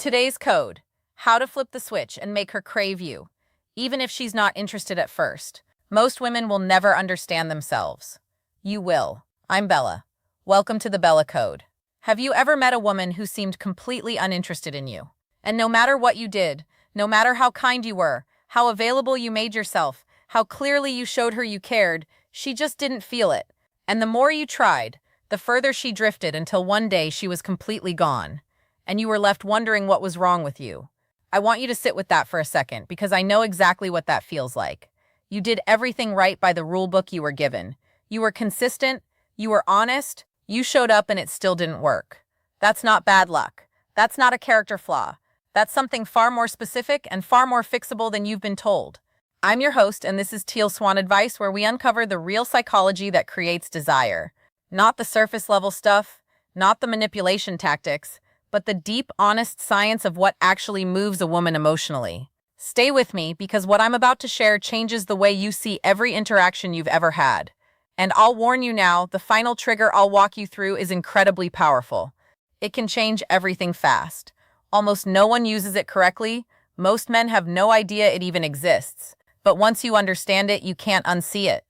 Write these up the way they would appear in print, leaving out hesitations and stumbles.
Today's code: how to flip the switch and make her crave you, even if she's not interested at first. Most women will never understand themselves. You will. I'm Bella. Welcome to the Bella Code. Have you ever met a woman who seemed completely uninterested in you? And no matter what you did, no matter how kind you were, how available you made yourself, how clearly you showed her you cared, she just didn't feel it. And the more you tried, the further she drifted until one day she was completely gone. And you were left wondering what was wrong with you. I want you to sit with that for a second because I know exactly what that feels like. You did everything right by the rule book you were given. You were consistent, you were honest, you showed up and it still didn't work. That's not bad luck. That's not a character flaw. That's something far more specific and far more fixable than you've been told. I'm your host, and this is Teal Swan Advice, where we uncover the real psychology that creates desire. Not the surface level stuff, not the manipulation tactics, but the deep, honest science of what actually moves a woman emotionally. Stay with me because what I'm about to share changes the way you see every interaction you've ever had. And I'll warn you now, the final trigger I'll walk you through is incredibly powerful. It can change everything fast. Almost no one uses it correctly. Most men have no idea it even exists. But once you understand it, you can't unsee it.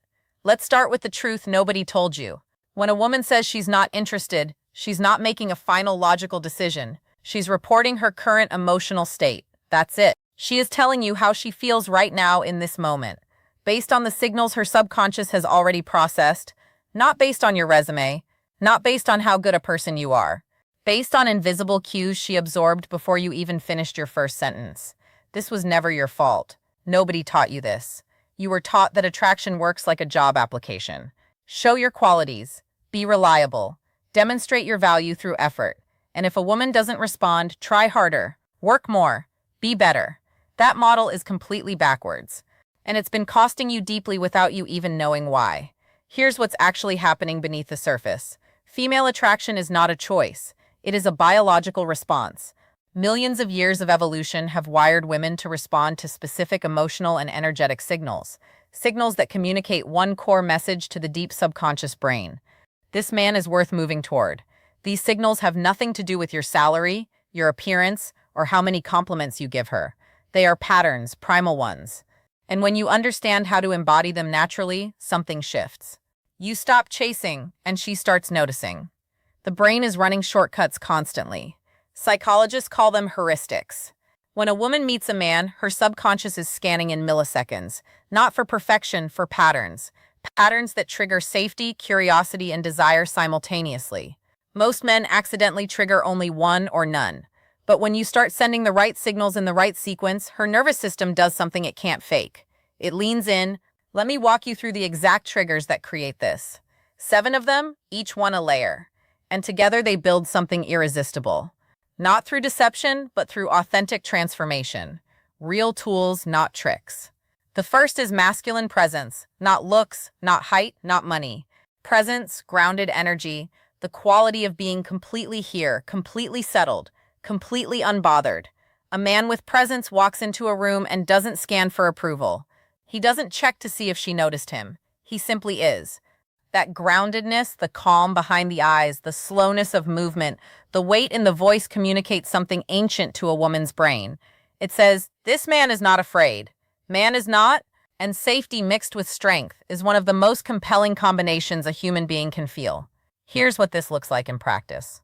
Let's start with the truth nobody told you. When a woman says she's not interested, she's not making a final logical decision. She's reporting her current emotional state. That's it. She is telling you how she feels right now in this moment, based on the signals her subconscious has already processed, not based on your resume, not based on how good a person you are, based on invisible cues she absorbed before you even finished your first sentence. This was never your fault. Nobody taught you this. You were taught that attraction works like a job application. Show your qualities, be reliable, demonstrate your value through effort. And if a woman doesn't respond, try harder, work more, be better. That model is completely backwards. And it's been costing you deeply without you even knowing why. Here's what's actually happening beneath the surface. Female attraction is not a choice. It is a biological response. Millions of years of evolution have wired women to respond to specific emotional and energetic signals, signals that communicate one core message to the deep subconscious brain. This man is worth moving toward. These signals have nothing to do with your salary, your appearance, or how many compliments you give her. They are patterns, primal ones. And when you understand how to embody them naturally, something shifts. You stop chasing, and she starts noticing. The brain is running shortcuts constantly. Psychologists call them heuristics. When a woman meets a man, her subconscious is scanning in milliseconds, not for perfection, for patterns. Patterns that trigger safety, curiosity, and desire simultaneously. Most men accidentally trigger only one or none. But when you start sending the right signals in the right sequence, her nervous system does something it can't fake. It leans in. Let me walk you through the exact triggers that create this. 7 of them, each one a layer. And together they build something irresistible. Not through deception, but through authentic transformation. Real tools, not tricks. The first is masculine presence, not looks, not height, not money. Presence, grounded energy, the quality of being completely here, completely settled, completely unbothered. A man with presence walks into a room and doesn't scan for approval. He doesn't check to see if she noticed him. He simply is. That groundedness, the calm behind the eyes, the slowness of movement, the weight in the voice communicates something ancient to a woman's brain. It says, this man is not afraid. Man is not, and safety mixed with strength is one of the most compelling combinations a human being can feel. Here's what this looks like in practice.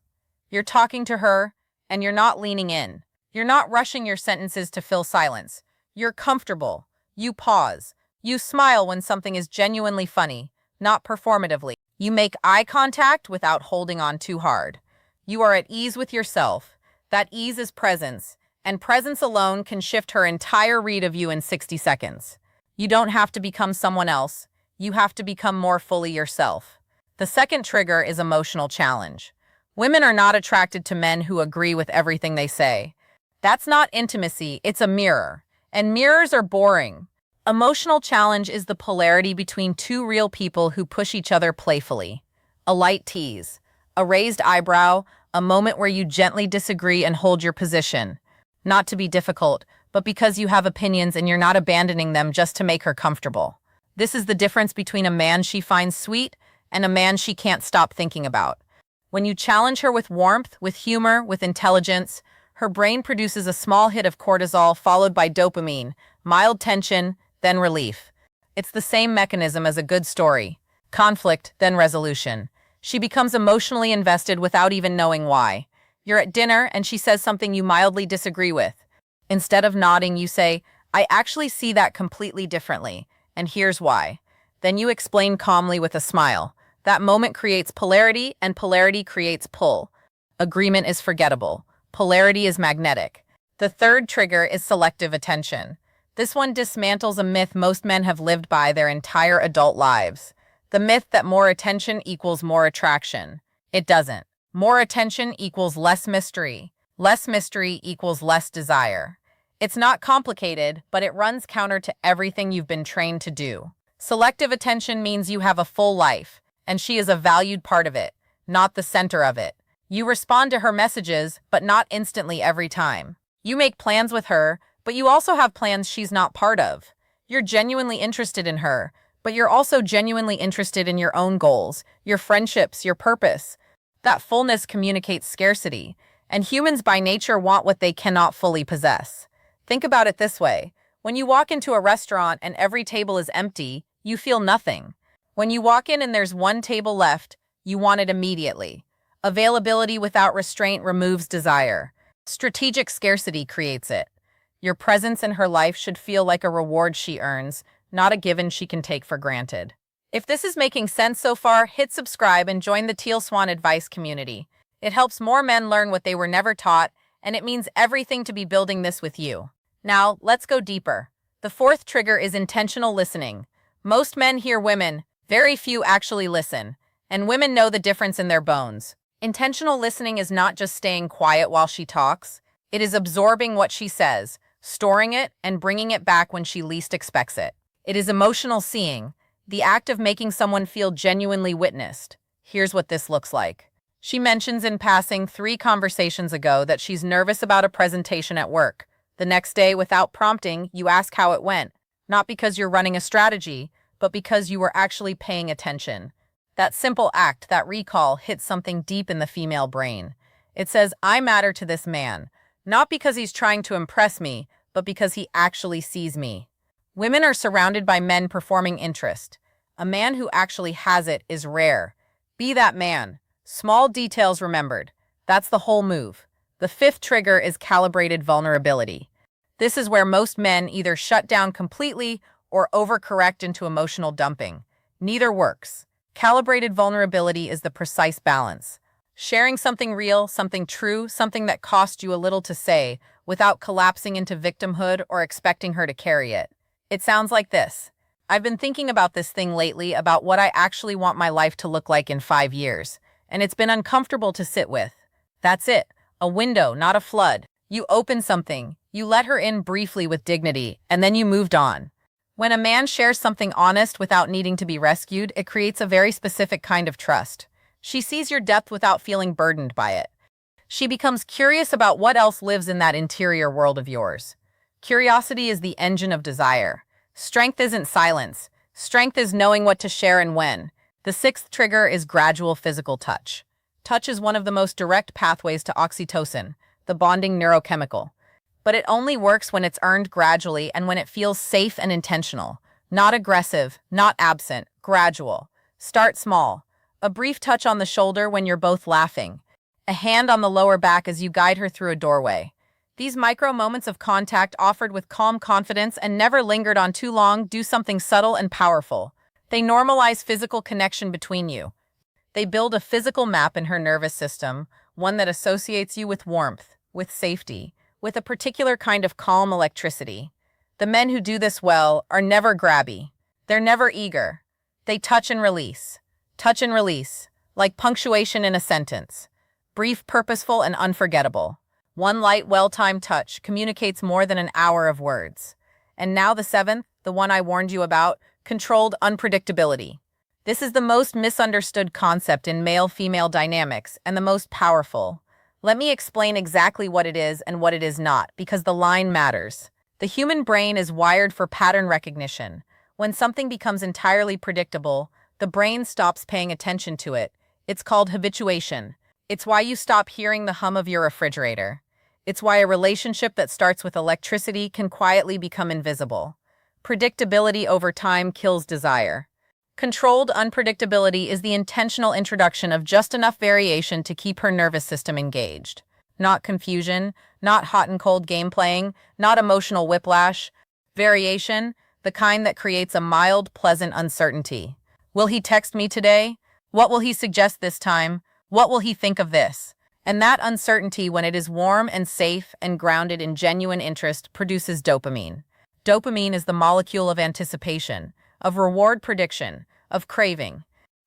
You're talking to her, and you're not leaning in. You're not rushing your sentences to fill silence. You're comfortable. You pause. You smile when something is genuinely funny, not performatively. You make eye contact without holding on too hard. You are at ease with yourself. That ease is presence, and presence alone can shift her entire read of you in 60 seconds. You don't have to become someone else. You have to become more fully yourself. The second trigger is emotional challenge. Women are not attracted to men who agree with everything they say. That's not intimacy, it's a mirror. And mirrors are boring. Emotional challenge is the polarity between two real people who push each other playfully. A light tease, a raised eyebrow, a moment where you gently disagree and hold your position. Not to be difficult, but because you have opinions and you're not abandoning them just to make her comfortable. This is the difference between a man she finds sweet and a man she can't stop thinking about. When you challenge her with warmth, with humor, with intelligence, her brain produces a small hit of cortisol followed by dopamine, mild tension, then relief. It's the same mechanism as a good story. Conflict, then resolution. She becomes emotionally invested without even knowing why. You're at dinner and she says something you mildly disagree with. Instead of nodding, you say, "I actually see that completely differently, and here's why." Then you explain calmly with a smile. That moment creates polarity, and polarity creates pull. Agreement is forgettable. Polarity is magnetic. The third trigger is selective attention. This one dismantles a myth most men have lived by their entire adult lives. The myth that more attention equals more attraction. It doesn't. More attention equals less mystery. Less mystery equals less desire. It's not complicated, but it runs counter to everything you've been trained to do. Selective attention means you have a full life, and she is a valued part of it, not the center of it. You respond to her messages, but not instantly every time. You make plans with her, but you also have plans she's not part of. You're genuinely interested in her, but you're also genuinely interested in your own goals, your friendships, your purpose. That fullness communicates scarcity, and humans by nature want what they cannot fully possess. Think about it this way. When you walk into a restaurant and every table is empty, you feel nothing. When you walk in and there's one table left, you want it immediately. Availability without restraint removes desire. Strategic scarcity creates it. Your presence in her life should feel like a reward she earns, not a given she can take for granted. If this is making sense so far, hit subscribe and join the Teal Swan Advice community. It helps more men learn what they were never taught, and it means everything to be building this with you. Now, let's go deeper. The fourth trigger is intentional listening. Most men hear women, very few actually listen, and women know the difference in their bones. Intentional listening is not just staying quiet while she talks. It is absorbing what she says, storing it, and bringing it back when she least expects it. It is emotional seeing, the act of making someone feel genuinely witnessed. Here's what this looks like. She mentions in passing 3 conversations ago that she's nervous about a presentation at work. The next day, without prompting, you ask how it went, not because you're running a strategy, but because you were actually paying attention. That simple act, that recall, hits something deep in the female brain. It says, I matter to this man, not because he's trying to impress me, but because he actually sees me. Women are surrounded by men performing interest. A man who actually has it is rare. Be that man. Small details remembered. That's the whole move. The fifth trigger is calibrated vulnerability. This is where most men either shut down completely or overcorrect into emotional dumping. Neither works. Calibrated vulnerability is the precise balance. Sharing something real, something true, something that cost you a little to say, without collapsing into victimhood or expecting her to carry it. It sounds like this. I've been thinking about this thing lately, about what I actually want my life to look like in 5 years, and it's been uncomfortable to sit with. That's it. A window, not a flood. You open something, you let her in briefly with dignity, and then you moved on. When a man shares something honest without needing to be rescued, it creates a very specific kind of trust. She sees your depth without feeling burdened by it. She becomes curious about what else lives in that interior world of yours. Curiosity is the engine of desire. Strength isn't silence. Strength is knowing what to share and when. The sixth trigger is gradual physical touch. Touch is one of the most direct pathways to oxytocin, the bonding neurochemical. But it only works when it's earned gradually and when it feels safe and intentional. Not aggressive, not absent, gradual. Start small. A brief touch on the shoulder when you're both laughing. A hand on the lower back as you guide her through a doorway. These micro moments of contact, offered with calm confidence and never lingered on too long, do something subtle and powerful. They normalize physical connection between you. They build a physical map in her nervous system, one that associates you with warmth, with safety, with a particular kind of calm electricity. The men who do this well are never grabby. They're never eager. They touch and release. Touch and release, like punctuation in a sentence. Brief, purposeful, and unforgettable. One light, well-timed touch communicates more than an hour of words. And now the seventh, the one I warned you about, controlled unpredictability. This is the most misunderstood concept in male-female dynamics and the most powerful. Let me explain exactly what it is and what it is not, because the line matters. The human brain is wired for pattern recognition. When something becomes entirely predictable, the brain stops paying attention to it. It's called habituation. It's why you stop hearing the hum of your refrigerator. It's why a relationship that starts with electricity can quietly become invisible. Predictability over time kills desire. Controlled unpredictability is the intentional introduction of just enough variation to keep her nervous system engaged. Not confusion, not hot and cold game playing, not emotional whiplash. Variation, the kind that creates a mild, pleasant uncertainty. Will he text me today? What will he suggest this time? What will he think of this? And that uncertainty, when it is warm and safe and grounded in genuine interest, produces dopamine. Dopamine is the molecule of anticipation, of reward prediction, of craving.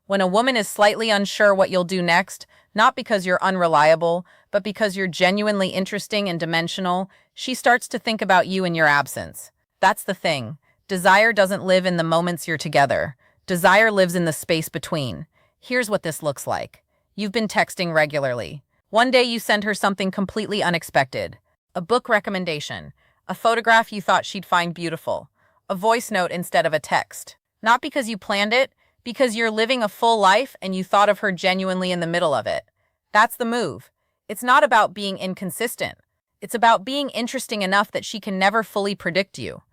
When a woman is slightly unsure what you'll do next, not because you're unreliable, but because you're genuinely interesting and dimensional, she starts to think about you in your absence. That's the thing. Desire doesn't live in the moments you're together. Desire lives in the space between. Here's what this looks like. You've been texting regularly. One day you send her something completely unexpected. A book recommendation, a photograph you thought she'd find beautiful, a voice note instead of a text. Not because you planned it, because you're living a full life and you thought of her genuinely in the middle of it. That's the move. It's not about being inconsistent. It's about being interesting enough that she can never fully predict you.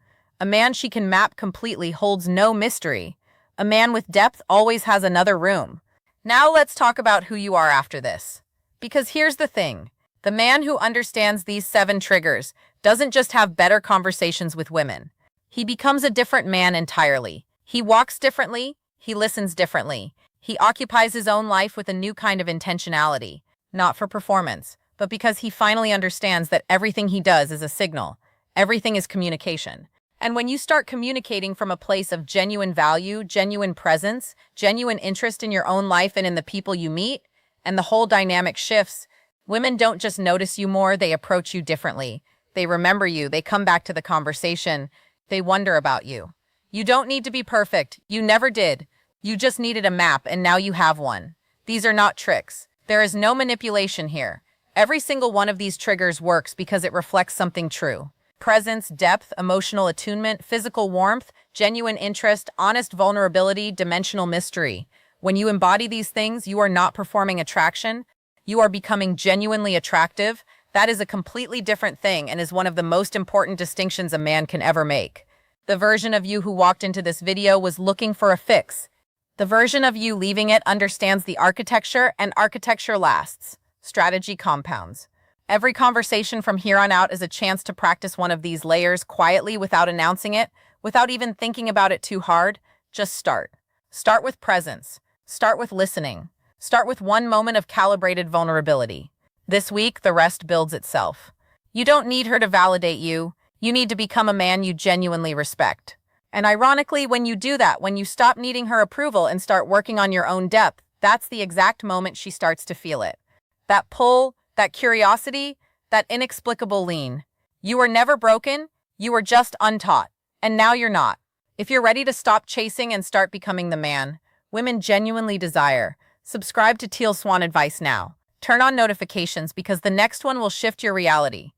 A man she can map completely holds no mystery. A man with depth always has another room. Now let's talk about who you are after this. Because here's the thing. The man who understands these 7 triggers doesn't just have better conversations with women. He becomes a different man entirely. He walks differently. He listens differently. He occupies his own life with a new kind of intentionality, not for performance, but because he finally understands that everything he does is a signal. Everything is communication. And when you start communicating from a place of genuine value, genuine presence, genuine interest in your own life and in the people you meet, and the whole dynamic shifts, women don't just notice you more, they approach you differently. They remember you, they come back to the conversation, they wonder about you. You don't need to be perfect. You never did. You just needed a map, and now you have one. These are not tricks. There is no manipulation here. Every single one of these triggers works because it reflects something true. Presence, depth, emotional attunement, physical warmth, genuine interest, honest vulnerability, dimensional mystery. When you embody these things, you are not performing attraction. You are becoming genuinely attractive. That is a completely different thing and is one of the most important distinctions a man can ever make. The version of you who walked into this video was looking for a fix. The version of you leaving it understands the architecture, and architecture lasts. Strategy compounds. Every conversation from here on out is a chance to practice one of these layers quietly without announcing it, without even thinking about it too hard. Just start. Start with presence. Start with listening. Start with one moment of calibrated vulnerability. This week, the rest builds itself. You don't need her to validate you. You need to become a man you genuinely respect. And ironically, when you do that, when you stop needing her approval and start working on your own depth, that's the exact moment she starts to feel it. That pull, that curiosity, that inexplicable lean. You were never broken, you were just untaught. And now you're not. If you're ready to stop chasing and start becoming the man women genuinely desire, subscribe to Teal Swan Advice now. Turn on notifications because the next one will shift your reality.